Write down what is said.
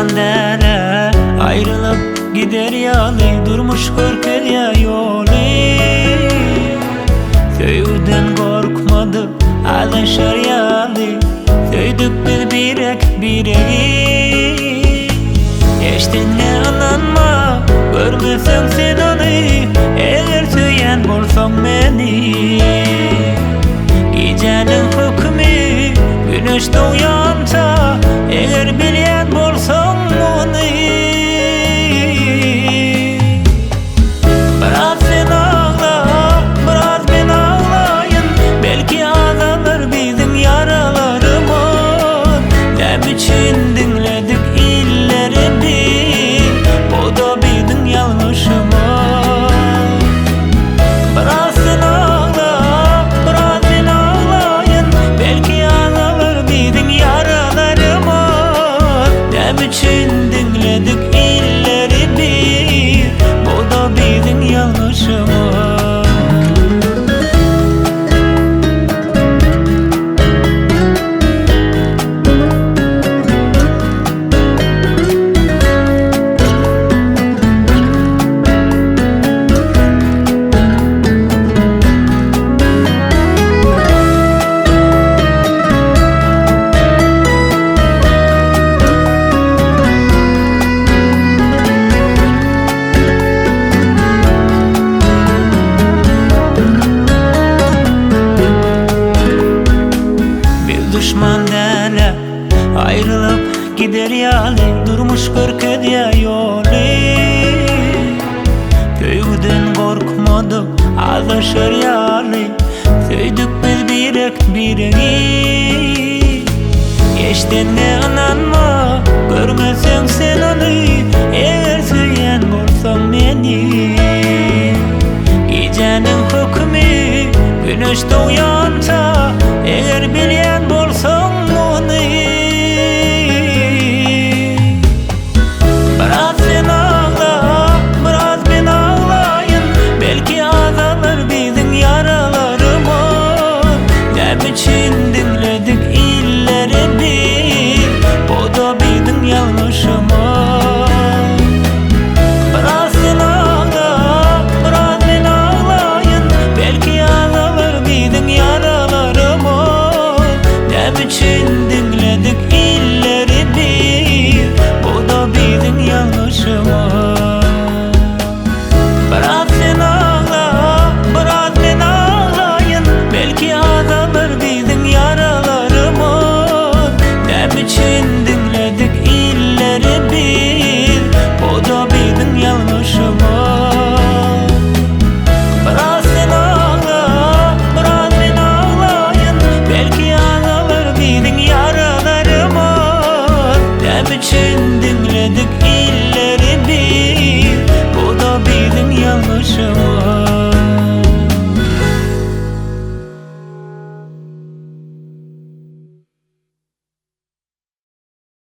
düşman dere ayrılıp gider yalı, durmuş körkeye yolu. Söyüden korkmadı alışır yalı, söydük biz birek bireği. Eştinle ananma, görmesen sen onu, eğer söyyen bolsan beni. Gecenin hükmü güneş doğyansa, eğer bilyen bolsan onu. Biraz sen ağla, biraz ben ağlayın, belki ağlanır bizim yaralarımız. Ne için dinledik illerimi, bu da bizim yanlışımız. Biraz sen ağla, biraz ben ağlayın, belki ağlanır bizim yaralarımız. Ne için dinledik illerimi, bu da bizim yanlışımız. Düşman dere ayrılıp gider yalı, durmuş körkeye yolu. Köyden korkmadı alışır yalı, söydük biz birek bireği. Geçtiğine inanma, görmesen sen onu, eğer söyyen bolsan beni. Gecenin hükmü güneş doğyansa, eğer bilyen